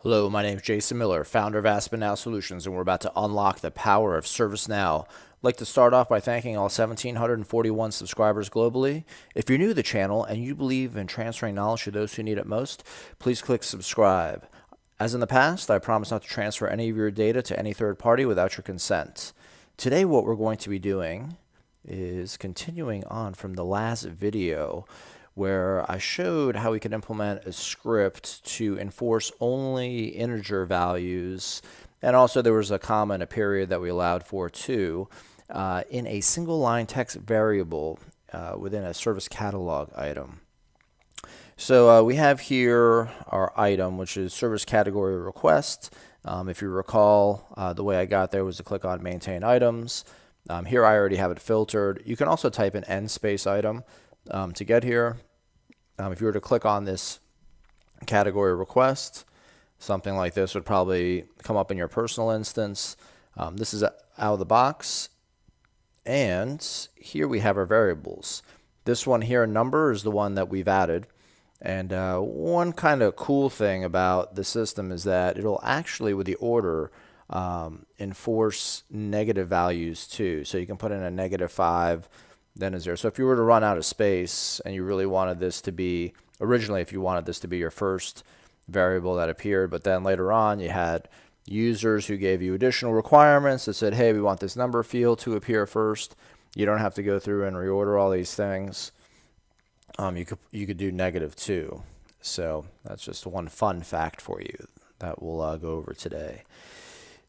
Hello, my name is Jason Miller, founder of AAspennow Solutions, and we're about to unlock the power of ServiceNow. I'd like to start off by thanking all 1,741 subscribers globally. If you're new to the channel and you believe in transferring knowledge to those who need it most, please click subscribe. As in the past, I promise not to transfer any of your data to any third party without your consent. Today, what we're going to be doing is continuing on from the last video where I showed how we could implement a script to enforce only integer values, and also there was a comma and a period that we allowed for too, in a single line text variable within a service catalog item. So we have here our item, which is service category request. If you recall, the way I got there was to click on maintain items. Here I already have it filtered. You can also type in n space item to get here. If you were to click on this category request, something like this would probably come up in your personal instance. This is out of the box. And here we have our variables. This one here, number, is the one that we've added. And one kind of cool thing about the system is that it'll actually, with the order, enforce negative values too. So you can put in a -5, then a 0. So if you were to run out of space and you really wanted this to be, originally if you wanted this to be your first variable that appeared, but then later on you had users who gave you additional requirements that said, hey, we want this number field to appear first. You don't have to go through and reorder all these things. You could do -2. So that's just one fun fact for you that we'll go over today.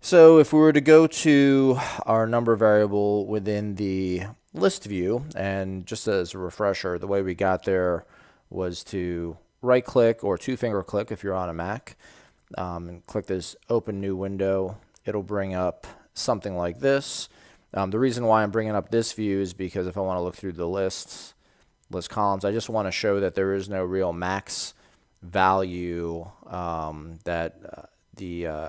So if we were to go to our number variable within the list view, and just as a refresher, the way we got there was to right click or two-finger click if you're on a Mac, and click this open new window. It'll bring up something like this. The reason why I'm bringing up this view is because if I want to look through the list columns, I just want to show that there is no real max value that the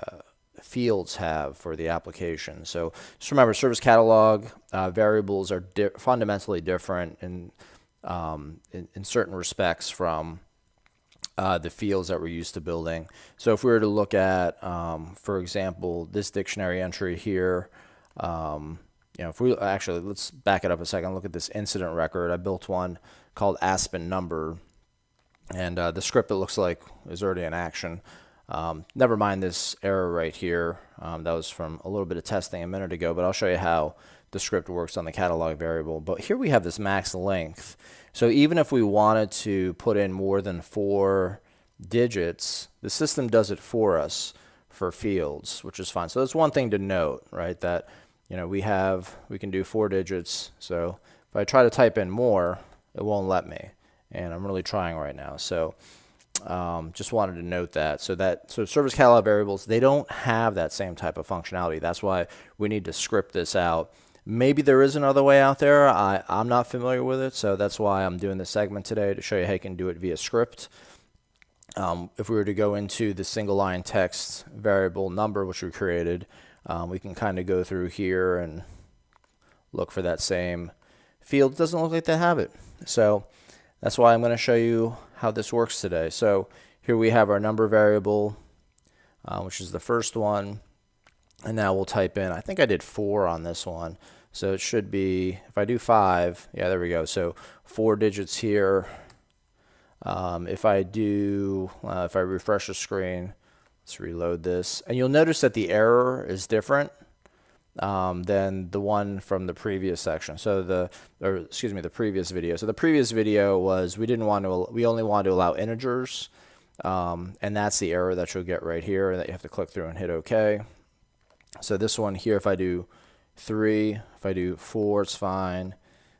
fields have for the application. So just remember, service catalog variables are fundamentally different in certain respects from the fields that we're used to building. So if we were to look at, for example, this dictionary entry here, if we actually, let's back it up a second, look at this incident record. I built one called AAspennow, and the script, it looks like, is already in action. Never mind this error right here. That was from a little bit of testing a minute ago, but I'll show you how the script works on the catalog variable. But here we have this max length. So even if we wanted to put in more than 4 digits, the system does it for us for fields, which is fine. So that's one thing to note, right? That we can do 4 digits. So if I try to type in more, it won't let me, and I'm really trying right now. So just wanted to note that. So service catalog variables, they don't have that same type of functionality. That's why we need to script this out. Maybe there is another way out there. I'm not familiar with it, so that's why I'm doing this segment today, to show you how you can do it via script. If we were to go into the single line text variable number, which we created, we can kind of go through here and look for that same field. It doesn't look like they have it. So that's why I'm going to show you how this works today. So here we have our number variable, which is the first one. And now we'll type in, I think I did 4 on this one. So it should be, if I do 5, yeah, there we go. So 4 digits here. If I refresh the screen, let's reload this. And you'll notice that the error is different than the one from the previous section. So the previous video. So the previous video was we only wanted to allow integers, and that's the error that you'll get right here, and that you have to click through and hit OK. So this one here, if I do 3, if I do 4, it's fine.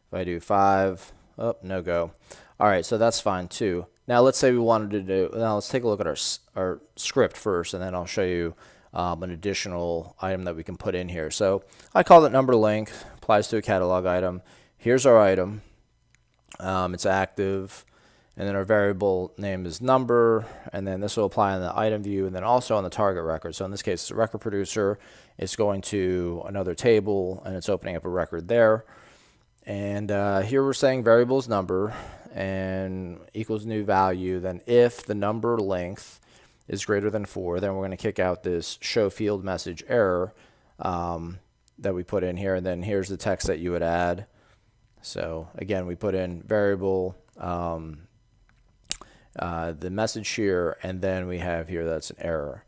If I do 5, oh, no go. All right, so that's fine too. Now let's say we wanted to do, now let's take a look at our script first, and then I'll show you an additional item that we can put in here. So I call it number length, applies to a catalog item. Here's our item. It's active, and then our variable name is number, and then this will apply in the item view and then also on the target record. So in this case, it's a record producer. It's going to another table, and it's opening up a record there. And here we're saying variable is number and equals new value. Then if the number length is greater than 4, then we're going to kick out this show field message error that we put in here, and then here's the text that you would add. So again, we put in variable, the message here, and then we have here that's an error.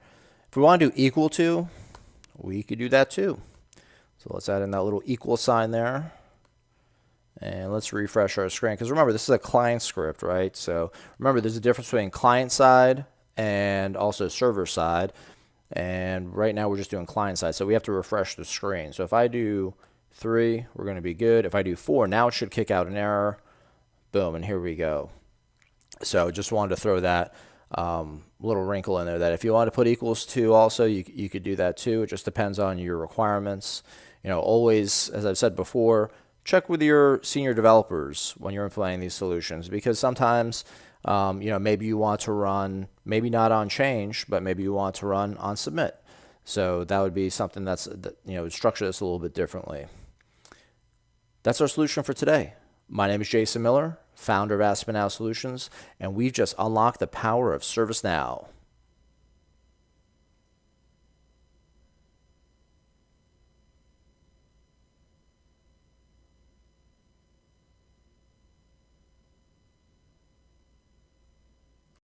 If we want to do equal to, we could do that too. So let's add in that little equal sign there. And let's refresh our screen, because remember, this is a client script, right? So remember, there's a difference between client side and also server side. And right now we're just doing client side, so we have to refresh the screen. So if I do 3, we're going to be good. If I do 4, now it should kick out an error. Boom, and here we go. So just wanted to throw that little wrinkle in there, that if you want to put equals to also, you could do that too. It just depends on your requirements. You know, always, as I've said before, check with your senior developers when you're implementing these solutions, because sometimes, you know, maybe you want to run, maybe not on change, but maybe you want to run on submit. So that would be something that's, you know, structure this a little bit differently. That's our solution for today. My name is Jason Miller, founder of AAspennow Solutions, and we've just unlocked the power of ServiceNow.